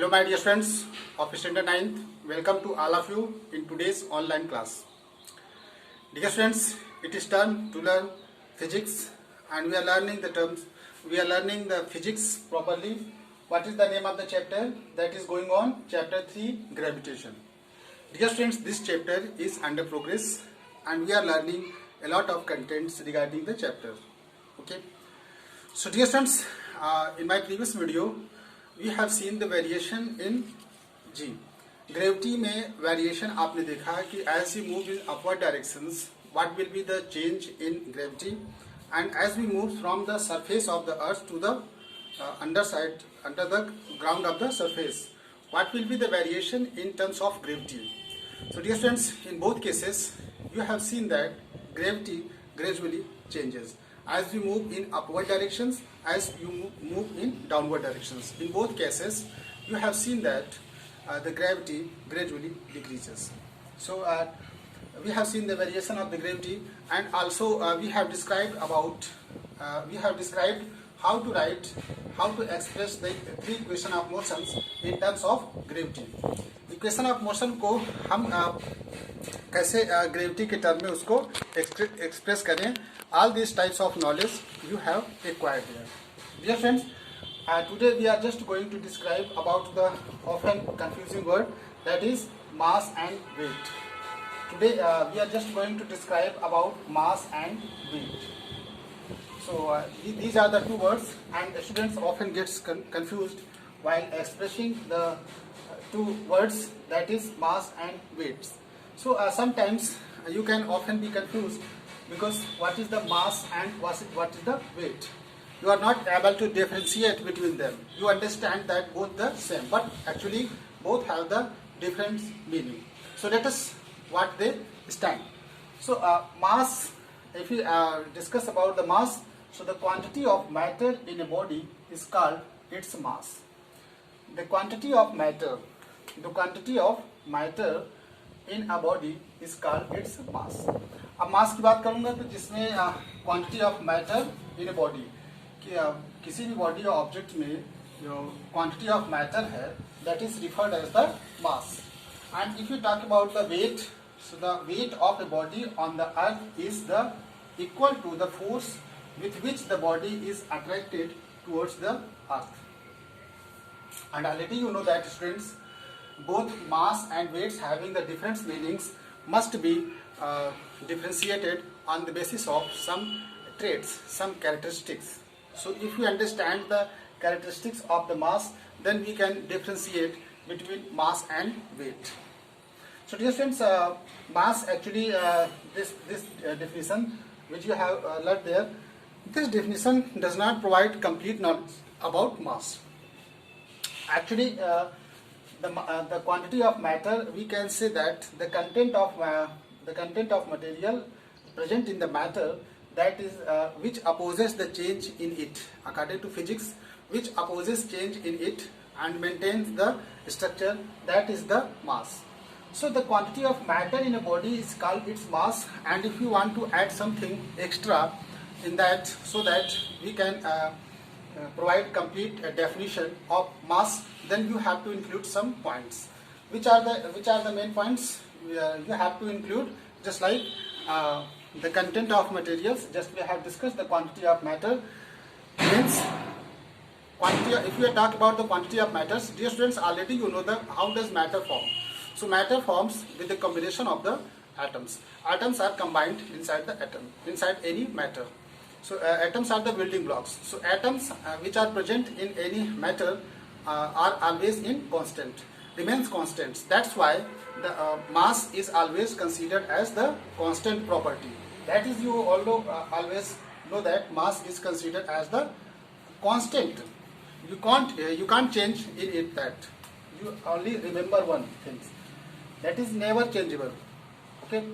Hello my dear friends of standard 9th. Welcome to all of you in today's online class. Dear friends, it is time to learn physics and we are learning the physics properly. What is the name of the chapter that is going on? Chapter 3, gravitation. Dear friends, this chapter is under progress and we are learning a lot of contents regarding the chapter. Okay. So dear friends, in my previous video we have seen the variation in G. Gravity में variation आपने देखा कि as we move in upward directions, what will be the change in gravity, and as we move from the surface of the earth to the under the ground of the surface, what will be the variation in terms of gravity. So dear friends, in both cases you have seen that gravity gradually changes as we move in upward directions, as you move in downward directions. In both cases you have seen that the gravity gradually decreases. So we have seen the variation of the gravity, and also we have described how to express the three equation of motions in terms of gravity. Equation of motion को हम कैसे gravity के term में उसको express करें. All these types of knowledge you have acquired here. Dear friends, today we are just going to describe about the often confusing word, that is mass and weight. Today we are just going to describe about mass and weight. So these are the two words, and the students often gets confused while expressing the two words, that is mass and weights. So sometimes you can often be confused because what is the mass and what is the weight. You are not able to differentiate between them. You understand that both the same, but actually both have the different meaning. So let us what they stand. So mass, if we discuss about the mass, so the quantity of matter in a body is called its mass. The quantity of matter in a body is called its mass. अब मास की बात करूंगा तो जिसमें quantity of matter in a body, किसी भी body या object में जो क्वांटिटी ऑफ मैटर है, that is referred as the mass. And if you talk about the weight, so the weight of a body on the earth is the equal to the force with which the body is attracted towards the earth. And already you know that, students, both mass and weights having the different meanings must be differentiated on the basis of some traits, some characteristics. So if we understand the characteristics of the mass, then we can differentiate between mass and weight. So dear friends, mass actually this definition which you have learned there, this definition does not provide complete knowledge about mass. Actually the quantity of matter, we can say that the content of material present in the matter, that is which opposes the change in it, according to physics, which opposes change in it and maintains the structure, that is the mass. So the quantity of matter in a body is called its mass, and if you want to add something extra in that, so that we can provide complete definition of mass, then you have to include some points. Which are the main points? You have to include, just like the content of materials. Just we have discussed the quantity of matter means quantity. If we talk about the quantity of matters, dear students, already you know how does matter form. So matter forms with the combination of the atoms. Atoms are combined inside the atom, inside any matter. So atoms are the building blocks. So atoms which are present in any matter are always remains constant. That's why the mass is always considered as the constant property. That is, you always know that mass is considered as the constant. You can't change in it. That you only remember one thing, that is never changeable. Okay.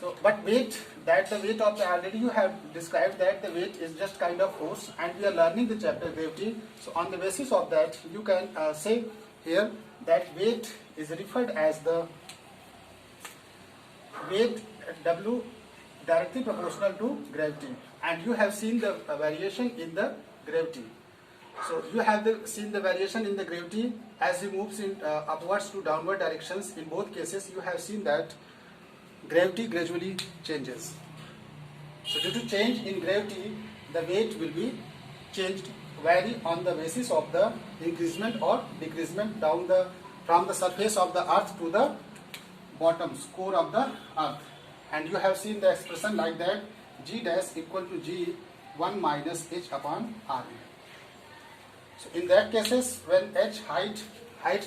So, but weight, that the weight of the, already you have described that the weight is just kind of force, and we are learning the chapter gravity. So on the basis of that, you can say here that weight is referred as the weight W directly proportional to gravity, and you have seen the variation in the gravity. So you have seen the variation in the gravity as it moves in upwards to downward directions. In both cases, you have seen that gravity gradually changes. So due to change in gravity, the weight will be changed, vary on the basis of the increasement or decreasement from the surface of the earth to the bottom core of the earth. And you have seen the expression like that, G dash equal to G 1 minus h upon R. So in that cases, when h height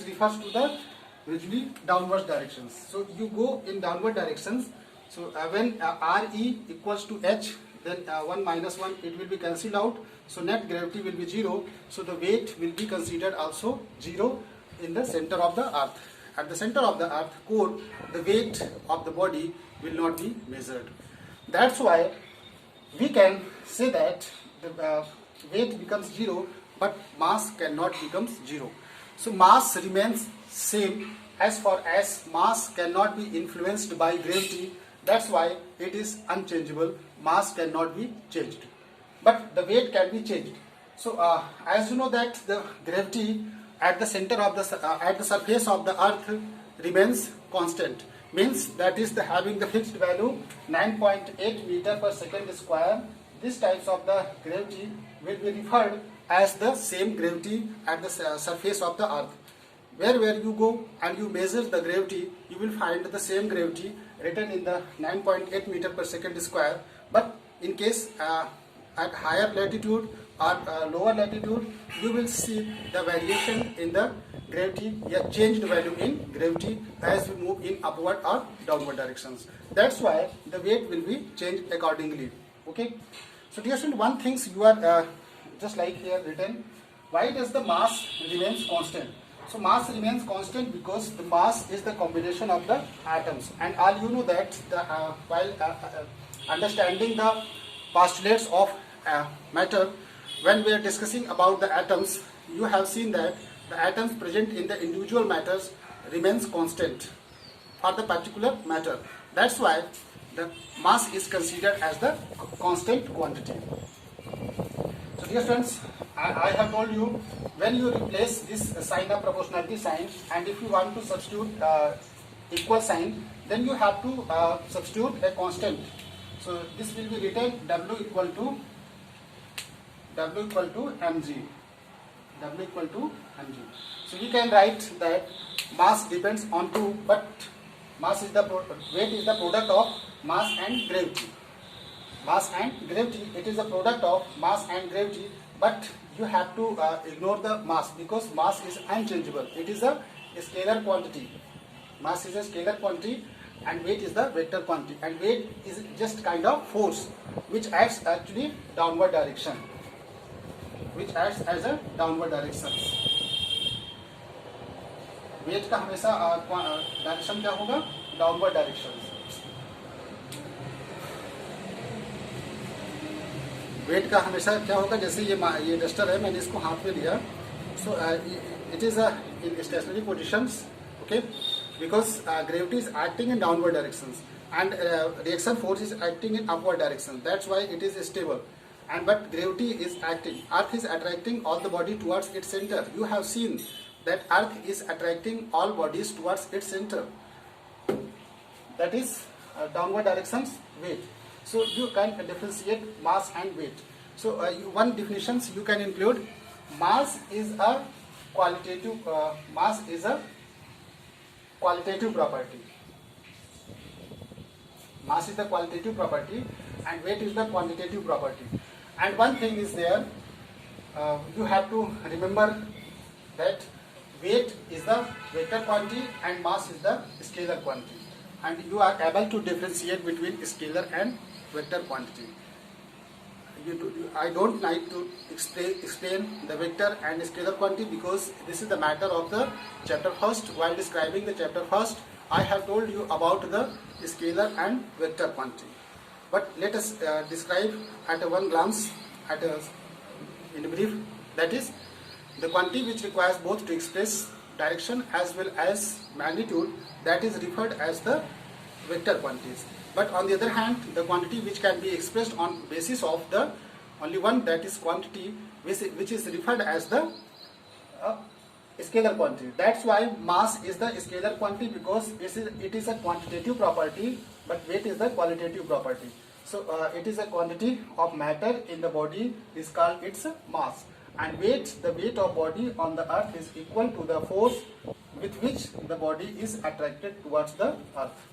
refers to the usually downward directions. So you go in downward directions. So when Re equals to h, then 1 minus 1, it will be cancelled out. So net gravity will be 0. So the weight will be considered also 0 in the center of the earth. At the center of the earth core, the weight of the body will not be measured. That's why we can say that the weight becomes 0, but mass cannot become 0. So mass remains same as far as mass cannot be influenced by gravity. That's why it is unchangeable. Mass cannot be changed, but the weight can be changed. So as you know that the gravity at the center of at the surface of the earth remains constant, means that is having the fixed value 9.8 meter per second square. These types of the gravity will be referred as the same gravity at the surface of the earth. Where you go and you measure the gravity, you will find the same gravity written in the 9.8 meter per second square. But in case at higher latitude or lower latitude, you will see the variation in the gravity, a changed value in gravity as we move in upward or downward directions. That's why the weight will be changed accordingly. Okay. So dear student, one thing you are just like here written, why does the mass remains constant? So mass remains constant because the mass is the combination of the atoms, and all you know that while understanding the postulates of matter, when we are discussing about the atoms, you have seen that the atoms present in the individual matters remains constant for the particular matter. That's why the mass is considered as the constant quantity. So dear friends, I have told you, when you replace this sign of proportionality sign, and if you want to substitute equal sign, then you have to substitute a constant. So this will be written W equal to mg. W equal to mg. So we can write that mass depends on 2, but mass is the weight is the product of mass and gravity. Mass and gravity, it is a product of mass and gravity, but you have to ignore the mass because mass is unchangeable. It is a scalar quantity. Mass is a scalar quantity and weight is the vector quantity, and weight is just kind of force which acts actually downward direction, which acts as a downward direction. Weight का हमेशा direction क्या होगा, downward direction. Wait का हमेशा क्या होगा, जैसे ये डस्टर है, मैंने इसको हाथ में लिया, so it is in stationary positions, okay, because gravity is acting in downward directions and reaction force is acting in upward direction. That's why it is stable. And but gravity is acting. Earth is attracting all the body towards its center. You have seen that Earth is attracting all bodies towards its center. That is downward directions weight. So you can differentiate mass and weight. So one definitions you can include: mass is a qualitative. Mass is a qualitative property. Mass is the qualitative property and weight is the quantitative property. And one thing is there, you have to remember that weight is the vector quantity and mass is the scalar quantity. And you are able to differentiate between scalar and vector quantity. I don't like to explain the vector and scalar quantity because this is the matter of the chapter first. While describing the chapter first, I have told you about the scalar and vector quantity. But let us describe at one glance, in brief, that is the quantity which requires both to express direction as well as magnitude, that is referred as the vector quantities. But on the other hand, the quantity which can be expressed on basis of the only one, that is quantity which is referred as the scalar quantity. That's why mass is the scalar quantity, because it is a quantitative property, but weight is the qualitative property. So it is a quantity of matter in the body is called its mass, and weight, the weight of body on the earth is equal to the force with which the body is attracted towards the earth.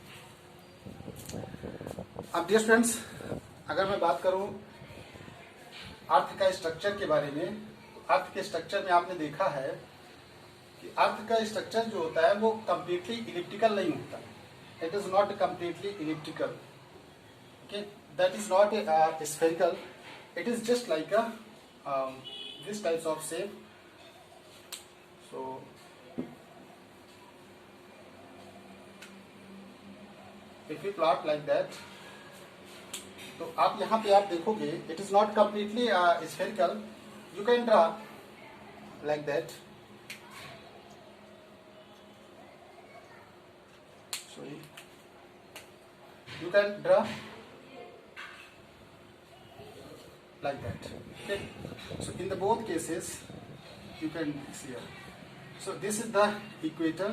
अब dear students, अगर मैं बात करूं अर्थ का structure के बारे में, अर्थ के स्ट्रक्चर में आपने देखा है कि अर्थ का स्ट्रक्चर जो होता है वो कंप्लीटली इलिप्टिकल नहीं होता. It is not completely elliptical. Okay, that is not spherical. It is just like this types of shape. So if you plot like that, तो आप यहाँ पे आप देखोगे it is not completely spherical. You can draw like that. Sorry, you can draw like that. Okay, so in the both cases you can see here. So this is the equator,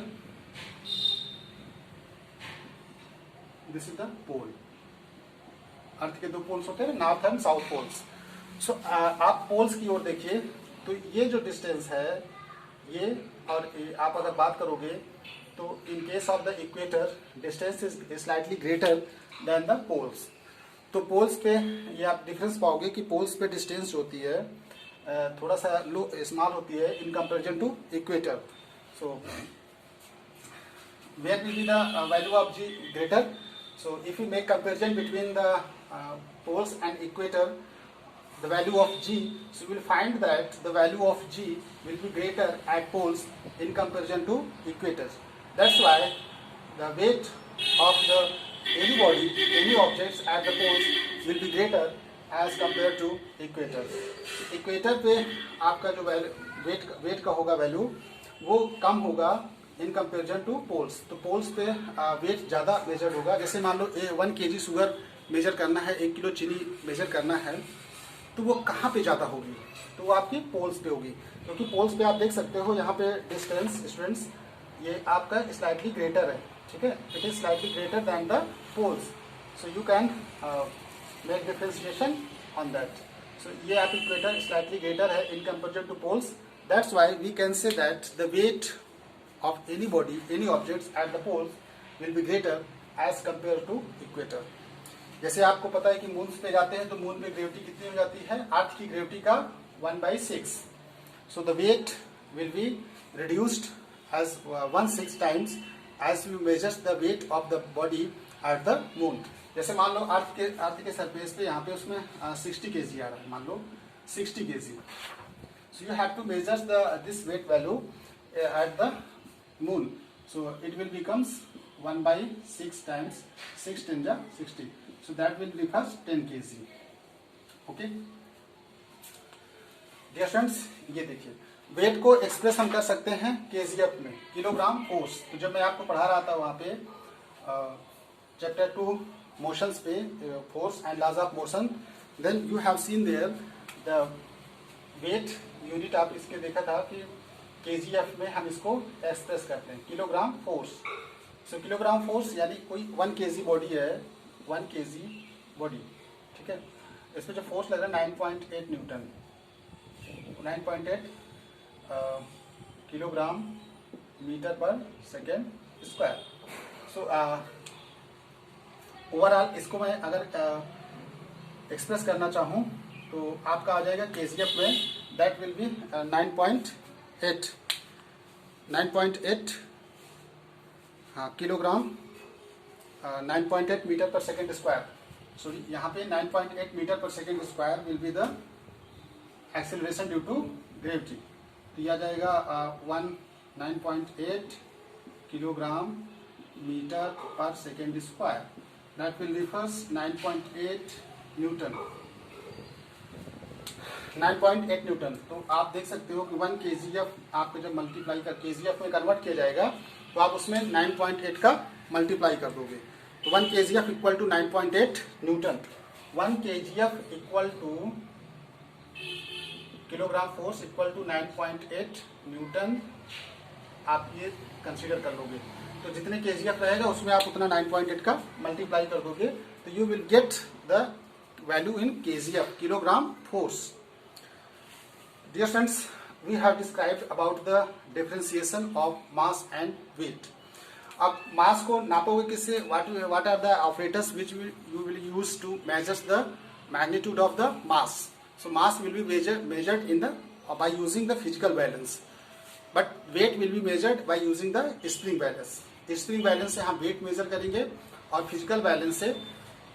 this is the pole. अर्थ के दो poles होते हैं, north and south poles. सो आप poles की ओर देखिए तो ये जो डिस्टेंस है ये, और आप अगर बात करोगे तो in case of the equator distance is slightly greater than the poles. तो पोल्स पे ये आप डिफरेंस पाओगे कि पोल्स पे डिस्टेंस होती है थोड़ा सा लो स्मॉल होती है in comparison to equator. So where will be the value of g greater. So if you make comparison between the poles and equator, the value of g, so you will find that the value of g will be greater at poles in comparison to equators. That's why the weight of the any body, any objects at the poles will be greater as compared to equator. equator पे आपका जो weight का होगा value वो कम होगा इन comparison to poles. तो poles पे wait ज़्यादा मेजर होगा. जैसे मान लो 1 kg शुगर मेजर करना है, 1 किलो चीनी मेजर करना है, तो वो कहाँ पे ज़्यादा होगी, तो वो आपकी पोल्स पे होगी. क्योंकि पोल्स पे आप देख सकते हो यहाँ पे डिस्टेंस स्टूडेंट्स ये आपका स्लाइटली ग्रेटर है. ठीक है, it is slightly greater than the poles. So you can make differentiation on that. So ये आप इक्वेटर स्लाइटली ग्रेटर है in comparison to poles. That's why we can say that the weight of any body, any objects at the poles will be greater as compare to equator. जैसे आपको पता है कि moon पे जाते हैं तो मून पे ग्रेविटी कितनी हो जाती है, अर्थ की ग्रेविटी का 1/6. So the weight will be reduced as 1/6 times as you measures the weight of the body at the moon. जैसे मान लो अर्थ के सरफेस पे यहाँ पे उसमें 60 kg आ रहा है, मान लो 60 kg. So you have to measures this weight value at the moon. So it will becomes 1/6 times 6 10 जा 60. So that will becomes 10 kg. Okay. Dear friends, ये देखिए वेट को एक्सप्रेस हम कर सकते हैं kgf में, किलोग्राम फोर्स. तो जब मैं आपको पढ़ा रहा था वहाँ पे चैप्टर 2 मोशंस पे, force and laws of motion, then you have seen there the weight unit. आप इसके देखा था कि kgf में हम इसको एक्सप्रेस करते हैं किलोग्राम फोर्स. सो किलोग्राम फोर्स यानी कोई 1 kg बॉडी है, 1 kg बॉडी. ठीक है, इसमें जो फोर्स लग रहा है 9.8 newton, 9.8 kilogram metre per second square. So overall इसको मैं अगर एक्सप्रेस करना चाहूँ तो आपका आ जाएगा kgf में, that will be 9.8 kilogram 9.8 metre per second square. सो यहाँ पे 9.8 metre per second square will be the acceleration due to gravity. तो यह आ जाएगा 9.8 kilogram metre per second square. That will refers 9.8 newton. 9.8 newton. तो आप देख सकते हो कि 1 kgf आपको जब मल्टीप्लाई कर kgf में कन्वर्ट किया जाएगा तो आप उसमें 9.8 का मल्टीप्लाई कर दोगे. तो 1 kgf equal to 9.8 newton. 1 kgf equal to kilogram force equal to 9.8 newton आप ये कंसीडर कर लोगे। तो जितने kgf रहेगा उसमें आप उतना 9.8 का मल्टीप्लाई कर दोगे, तो you will get the value in kgf, kilogram force. Dear friends, we have described about the differentiation of mass and weight. अब मास को नापोगे किससे? What are the operators which you will use to measure the magnitude of the mass? So mass will be measured in the by using the physical balance, but weight will be measured by using the spring balance. Spring balance से हम weight measure करेंगे और physical balance से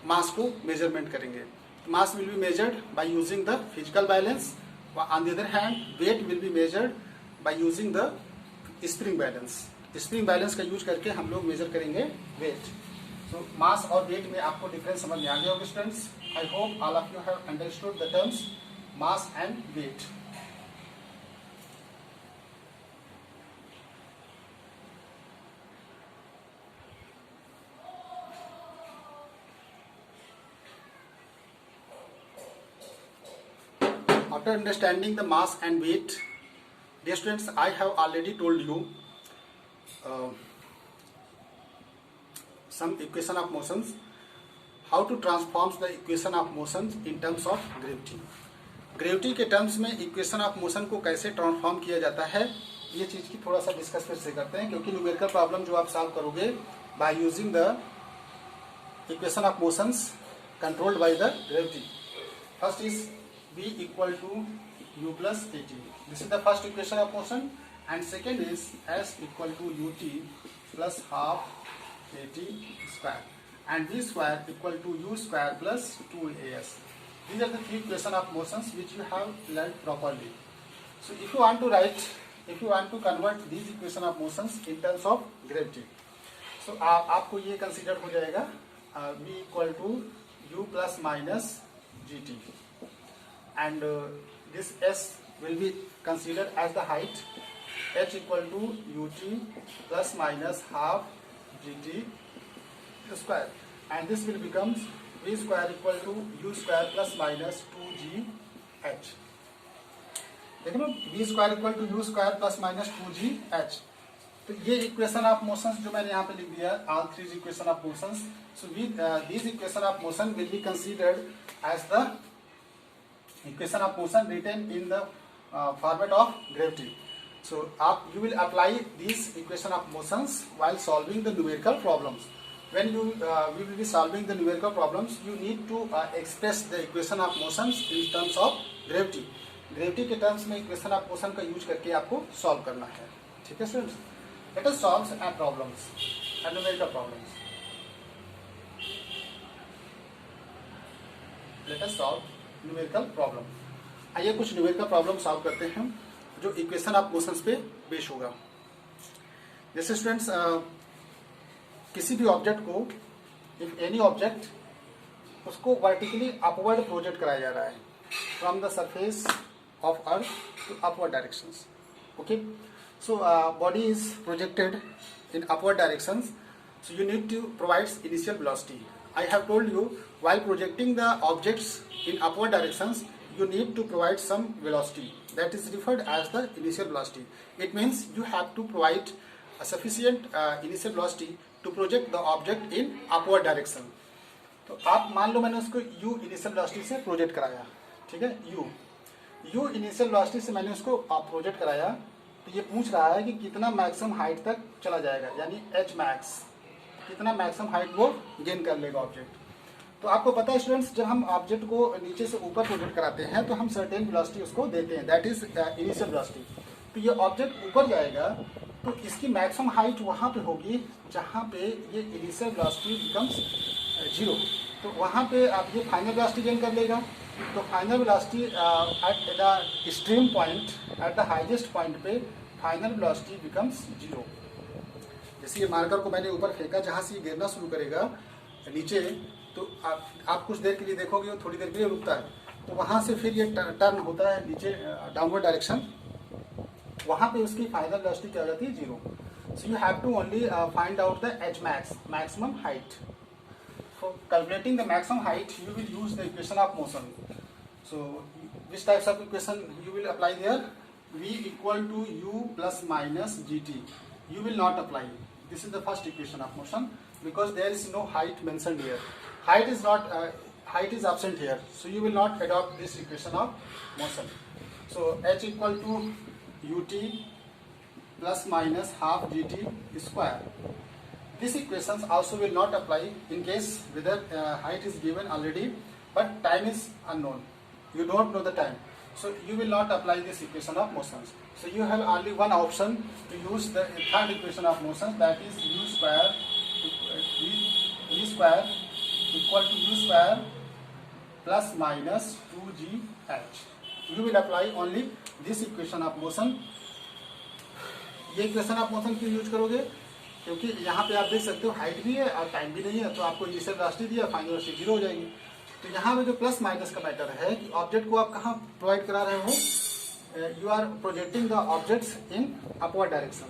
मास को measurement करेंगे। मास will be measured by using the physical balance, on the other hand wait will be measured by using the spring balance. Spring balance का use करके हम लोग मेजर करेंगे वेट। सो मास और वेट में आपको डिफरेंस समझ में आ गया होगा students. I hope all of you have understood the terms mass and weight. After understanding the mass and weight, dear students, I have already told you some equation of motions, how to transform the equation of motions in terms of gravity. Gravity के terms में equation of motion को कैसे transform किया जाता है, ये चीज की थोड़ा सा डिस्कस फिर से करते हैं, क्योंकि न्यूमेरिकल प्रॉब्लम जो आप सॉल्व करोगे by using the equation of motions controlled by the gravity. First is v equal to u plus at. This is the first equation of motion, and second is s equal to ut plus half at square, and v square equal to u square plus 2as. These are the three equation of motions which you have learned properly. So if you want to convert these equation of motions in terms of gravity, so आपको ये consider हो जाएगा v equal to u plus minus gt, and this s will be considered as the height, h equal to ut plus minus half gt square, and this will becomes v square equal to u square plus minus 2gh. देखो ना, v square equal to u square plus minus 2gh। तो ये equation of motions जो मैंने यहाँ पे लिख दिया, all three equation of motions. So these equation of motion will be considered as the equation of motion written in the format of gravity. So you will apply these equation of motions while solving the numerical problems. When we will be solving the numerical problems, you need to express the equation of motions in terms of gravity. Gravity के terms में equation of motion का use करके आपको solve करना है, ठीक है students? Let us solve some problems, numerical problems. Let us solve numerical problem. आइए कुछ न्यूमेरिकल प्रॉब्लम सॉल्व करते हैं जो इक्वेशन ऑफ मोशंस पे बेस होगा। जैसे स्टूडेंट्स, किसी भी ऑब्जेक्ट को, इफ एनी ऑब्जेक्ट, उसको वर्टिकली अपवर्ड प्रोजेक्ट कराया जा रहा है from the surface of earth to upward directions. Okay, so body is projected in upward directions, so you need to provide initial velocity. I have told you, while projecting the objects in upward directions, you need to provide some velocity. That is referred as the initial velocity. It means you have to provide a sufficient initial velocity to project the object in upward direction. तो आप मान लो मैंने उसको u initial velocity से project कराया, ठीक है, u initial velocity से मैंने उसको प्रोजेक्ट कराया, तो ये पूछ रहा है कि कितना मैक्सिमम हाइट तक चला जाएगा, यानी h max, कितना मैक्सिमम हाइट वो गेन कर लेगा ऑब्जेक्ट। तो आपको पता है स्टूडेंट्स, जब हम ऑब्जेक्ट को नीचे से ऊपर प्रोजेक्ट कराते हैं तो हम सर्टेन वेलोसिटी उसको देते हैं, दैट इज इनिशियल वेलोसिटी। तो ये ऑब्जेक्ट ऊपर जाएगा तो इसकी मैक्सिमम हाइट वहाँ पे होगी जहाँ पे ये इनिशियल वेलोसिटी बिकम्स 0। तो वहाँ पे आप ये फाइनल वेलोसिटी गेन कर लेगा। तो final velocity at the extreme point, at the highest point पे फाइनल वेलोसिटी बिकम्स 0। जैसे ये मार्कर को मैंने ऊपर फेंका, जहाँ से ये गिरना शुरू करेगा नीचे, तो आप कुछ देर के लिए देखोगे वो थोड़ी देर के लिए रुकता है, तो वहाँ से फिर ये टर्न होता है नीचे डाउनवर्ड डायरेक्शन, वहाँ पे उसकी फाइनल वेलोसिटी क्या हो जाती है, 0। So you have to only find out the H max, maximum height. For calculating the maximum height you will use the equation of motion. So which types of equation you will apply there? V equal to u plus minus gt. You will not apply. This is the first equation of motion because there is no height mentioned here. Height is not height is absent here, so you will not adopt this equation of motion. So h equal to ut plus minus half gt square. These equations also will not apply in case whether height is given already but time is unknown. You don't know the time, so you will not apply this equation of motions. So you have only one option to use the third equation of motion, that is u square equal to u square plus minus 2gh. You will apply only this equation of motion. ये equation आप motion क्यों use करोगे? क्योंकि यहाँ पे आप देख सकते हो हाइट भी है और टाइम भी नहीं है, तो आपको इनिशियल वेलोसिटी दिया, फाइनल वेलोसिटी जीरो हो जाएगी. तो यहाँ पे जो प्लस माइनस का मैटर है कि ऑब्जेक्ट को आप कहाँ प्रोवाइड करा रहे हो? You are projecting the objects in upward direction.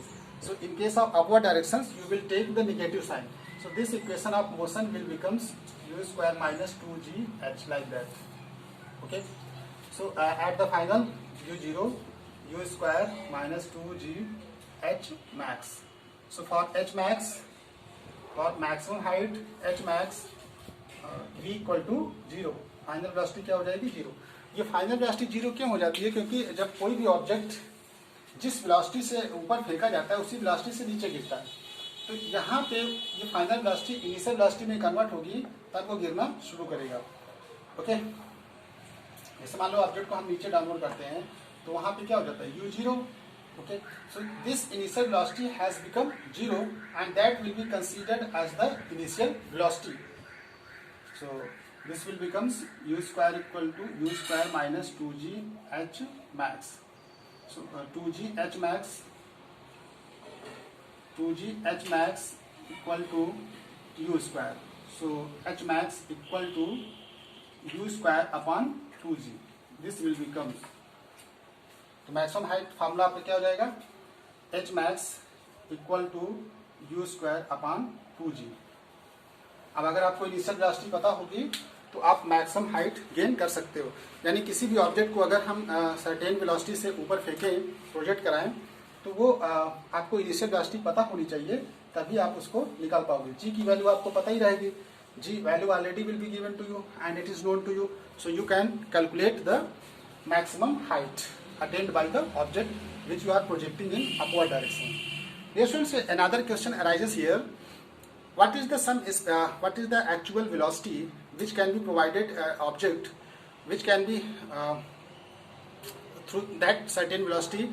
So in case of upward direction you will take the negative sign. So this equation of motion will becomes u square minus 2gh like that. Okay. So at the final u0 u square minus 2gh max. So for h max, for maximum height h max v equal to 0. Final velocity क्या हो जाएगी? 0. ये final velocity 0 क्यों हो जाती है? क्योंकि जब कोई भी ऑब्जेक्ट जिस वेलोसिटी से ऊपर फेंका जाता है उसी वेलोसिटी से नीचे गिरता है, तो यहाँ पे ये फाइनल वेलोसिटी इनिशियल वेलोसिटी में कन्वर्ट होगी तब वो गिरना शुरू करेगा. ओके. जैसे मान लो ऑब्जेक्ट को हम नीचे डाउनलोड करते हैं तो वहाँ पे क्या हो जाता है? u0. Okay, so this initial velocity has become 0 and that will be considered as the initial velocity. So this will becomes u square equal to u square minus 2gh max. So 2gh max equal to u square. So h max equal to u square upon 2g. This will become, तो maximum height formula आपका क्या हो जाएगा? H max equal to u square upon 2g. अब अगर आपको initial velocity पता होगी तो आप मैक्सिमम हाइट गेन कर सकते हो. यानी किसी भी ऑब्जेक्ट को अगर हम सर्टेन वेलोसिटी से ऊपर फेंकें, प्रोजेक्ट कराएं, तो वो आपको इनिशियल वेलोसिटी पता होनी चाहिए, तभी आप उसको निकाल पाओगे. जी की वैल्यू आपको पता ही रहेगी. G value already will be given to you and it is known to you, so you can calculate the maximum height attained by the object which you are projecting in upward direction. Dear students, another question arises here. What is the actual velocity which can be provided object which can be through that certain velocity,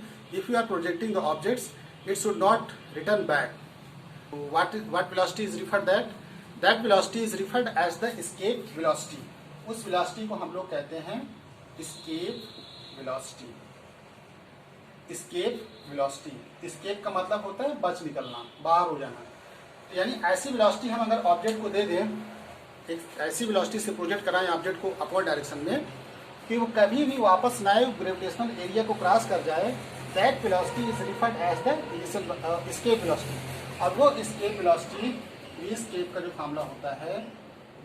if you are projecting the objects, it should not return back. What velocity is referred that? That velocity is referred as the escape velocity. उस velocity को हम लोग कहते हैं escape velocity. escape velocity. escape का मतलब होता है बच निकलना, बाहर हो जाना. यानी ऐसी वेलोसिटी हम अगर ऑब्जेक्ट को दे दें, एक ऐसी वेलोसिटी से प्रोजेक्ट कराएं ऑब्जेक्ट को अपवर्ड डायरेक्शन में कि वो कभी भी वापस ना आए, ग्रेविटेशनल एरिया को क्रॉस कर जाए, that velocity is referred as the initial escape velocity. और वो एस्केप वेलोसिटी, वी एस्केप का जो फार्मूला होता है,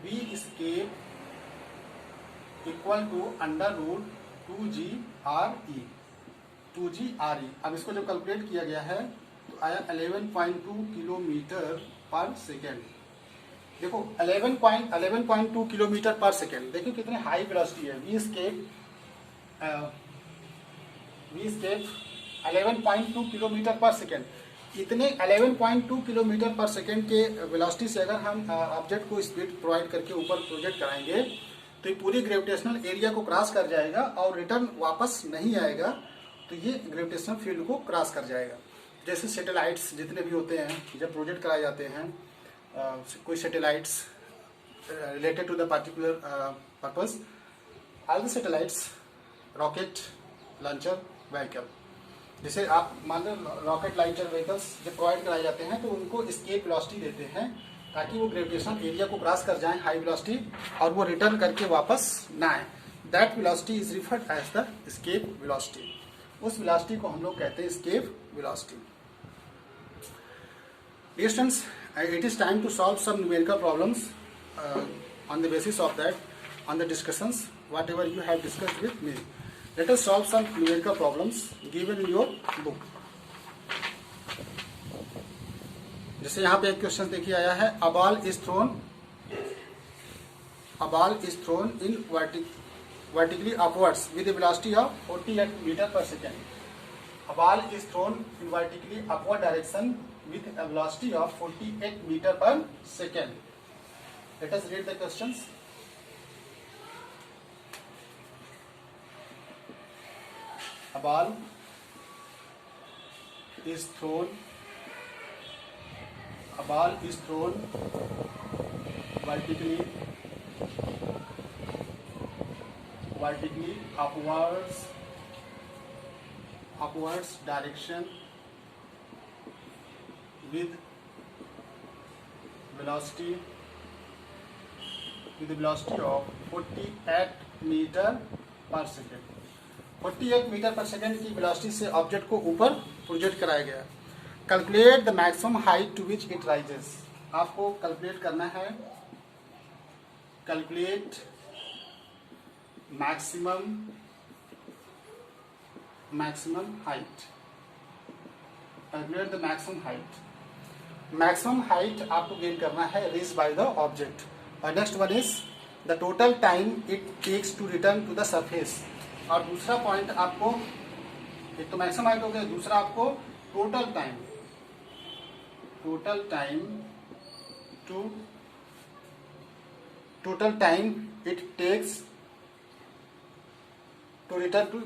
v escape equal to under root 2GRE. 2GRE. अब इसको जब कैलकुलेट किया गया है तो आया 11.2 किलोमीटर पर सेकेंड. देखो 11.2 किलोमीटर पर सेकेंड, देखिए कितने हाई वेलोसिटी है. वी एस्केप 11.2 किलोमीटर पर सेकेंड. इतने 11.2 किलोमीटर पर सेकेंड के वेलोसिटी से अगर हम ऑब्जेक्ट को स्पीड प्रोवाइड करके ऊपर प्रोजेक्ट कराएंगे तो ये पूरी ग्रेविटेशनल एरिया को क्रॉस कर जाएगा और रिटर्न वापस नहीं आएगा. तो ये ग्रेविटेशनल फील्ड को क्रॉस कर जाएगा. जैसे सैटेलाइट्स जितने भी होते हैं जब प्रोजेक्ट कराए जाते हैं, कोई satellites related to the particular purpose, all the satellites, rocket launcher vehicle, जैसे आप मान लो रॉकेट लॉन्चर व्हीकल्स जब प्रोवाइड कराए जाते हैं तो उनको एस्केप वेलोसिटी देते हैं ताकि वो ग्रेविटेशनल एरिया को क्रॉस कर जाएं हाई वेलोसिटी और वो रिटर्न करके वापस ना आए. That velocity is referred as the escape velocity. उस वेलोसिटी को हम लोग कहते हैं escape velocity. Dear students, it is time to solve some numerical problems on the basis of that, on the discussions whatever you have discussed with me. Let us solve some numerical problems given in your book. जैसे यहाँ पे एक question देखिए आया है, a ball is thrown in vertically upwards with a velocity of 48 meter per second. A ball is thrown in vertically upward direction with a velocity of 48 meter per second. Let us read the questions. A ball is thrown vertically upwards direction with velocity of 48 meter per second. 48 metre per second की velocity से object को ऊपर project कराया गया। Calculate the maximum height to which it rises. आपको calculate करना है, calculate maximum height. Calculate the maximum height आपको गेन करना है रीच बाय द ऑब्जेक्ट। और next one is the total time it takes to return to the surface. और दूसरा point आपको, एक तो मैक्सिमम हाइट हो गया, दूसरा आपको total time it takes to return to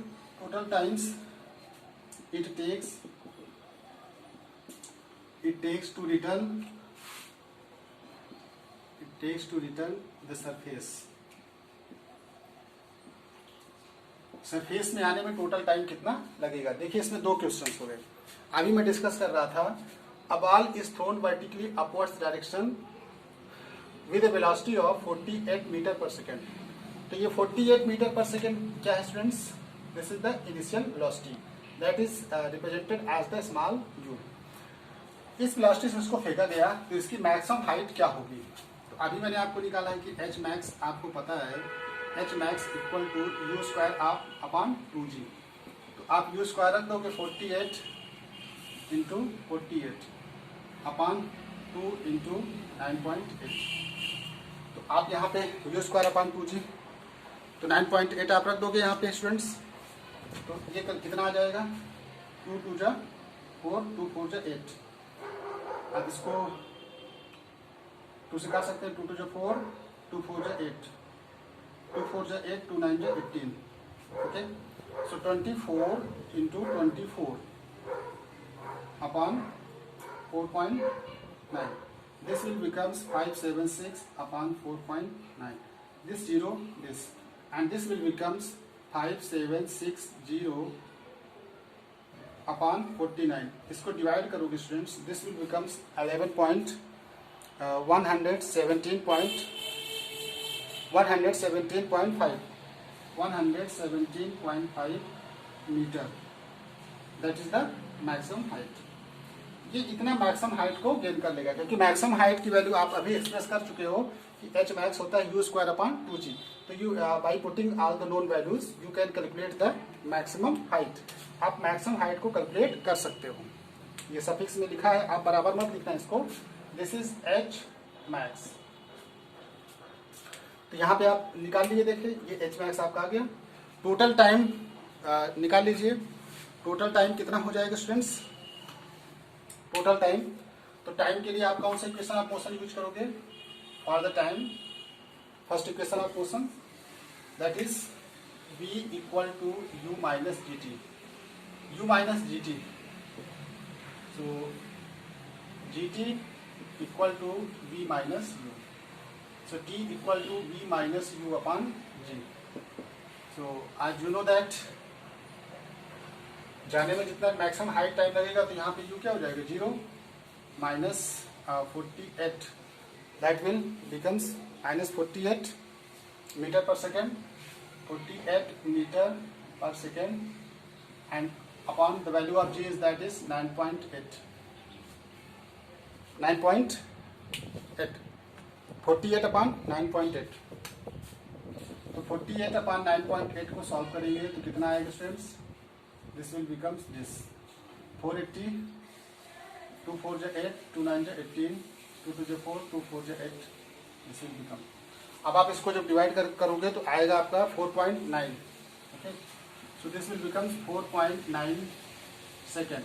return the surface में आने में टोटल टाइम कितना लगेगा। देखिए इसमें दो क्वेश्चंस हो गए। अभी मैं डिस्कस कर रहा था, a ball is thrown vertically upwards direction with a velocity of 48 metre per second. तो ये 48 मीटर पर सेकेंड क्या है students? This is the initial velocity that is represented as the small u. इस velocity से उसको फेंका गया, तो इसकी मैक्सिमम हाइट क्या होगी? तो अभी मैंने आपको निकाला है कि एच मैक्स आपको पता है, H max equal to u square upon 2g। तो आप यू स्क्वायर रख दोगे 48 इंटू 48 अपॉन 2 इंटू 9.8। तो आप यहाँ पे यू स्क्वायर अपॉन 2g, तो 9.8 आप रख दोगे यहाँ पे स्टूडेंट्स। तो ये कितना आ जाएगा? 2 2 जा 4, 2 4 जा 8। अब इसको 2 से काट सकते हैं, 2 2 जा 4, 2 4 जा 8, 2 4 जा 8, 2 9 जा 18। Okay, so 24 into 24 upon 4.9. This will becomes 576 upon 4.9. This 0, this, and this will becomes 5760 upon 49. इसको डिवाइड करोगे students, this will becomes 117.5 metre. That is the maximum height. ये इतना मैक्सिमम हाइट को गेन कर लेगा, क्योंकि मैक्सिमम हाइट की value आप अभी एक्सप्रेस कर चुके हो कि एच मैक्स होता है यू स्क्वायर अपॉन 2g। तो you by putting all the known values you can calculate the maximum height. आप मैक्सिमम हाइट को कैलकुलेट कर सकते हो। ये सफिक्स में लिखा है, आप बराबर मत लिखना इसको। This is H max. तो यहाँ पे आप निकाल लीजिए, देखिए ये एच मैक्स आपका आ गया। टोटल टाइम निकाल लीजिए, टोटल टाइम कितना हो जाएगा स्टूडेंट्स? टोटल टाइम, तो टाइम के लिए आप कौन सा इक्वेशन ऑफ मोशन यूज करोगे? For the time, first equation of motion that is v equal to u minus gt। सो gt equal to v minus u। सो t equal to v minus u upon g। So as you know that जाने में जितना maximum height time लगेगा, तो यहाँ पे u क्या हो जाएगा? 0 minus 48, that will becomes minus 48 metre per second, 48 metre per second, and upon the value of g is that is 9.8। 48 upon 9.8। तो तो 48 अपॉन 9.8 को सॉल्व करेंगे तो कितना आएगा students? This will becomes this 480, 2 4 जा 8, 2 9 जा 18, 2 2 जा 4, 2 4 जा 8, दिस विल बिकम। अब आप इसको जब डिवाइड करोगे तो आएगा आपका 4.9। Okay, so this will becomes 4.9 second.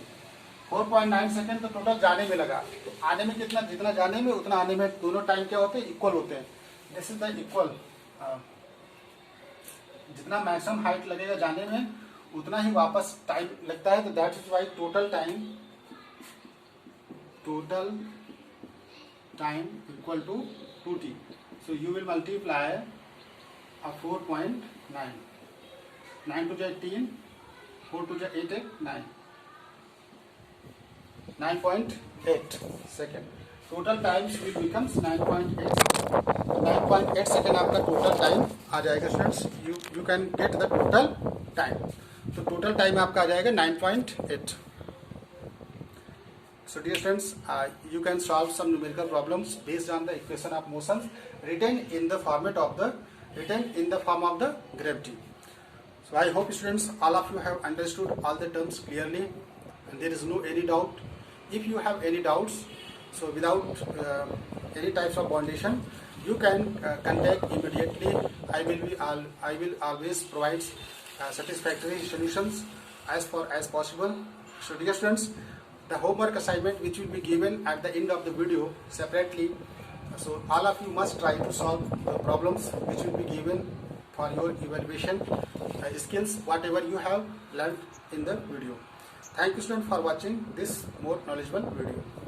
4.9 second तो टोटल जाने में लगा, तो आने में कितना, जितना जाने में उतना आने में, दोनों टाइम क्या होते हैं? इक्वल होते हैं। दिस इज द इक्वल, जितना मैक्सिमम हाइट लगेगा जाने में उतना ही वापस टाइम लगता है, तो that is why total time equal to 2t। So you will multiply 4.9, 9 2 जा 18, 4 2 जा 8 9, 9.8 second. Total time will becomes 9.8 second आपका टोटल टाइम आ जाएगा students. You can get the total time. तो टोटल टाइम आपका आ जाएगा 9.8। So dear students, you can solve some numerical problems based on the equation of motion written in the form of the gravity. So I hope students, all of you have understood all the terms clearly and there is no any doubt. If you have any doubts, so without any types of foundation, you can contact immediately. I will always provide satisfactory solutions as far as possible. So dear students, the homework assignment which will be given at the end of the video separately, so all of you must try to solve the problems which will be given for your evaluation skills whatever you have learned in the video. Thank you students for watching this more knowledgeable video.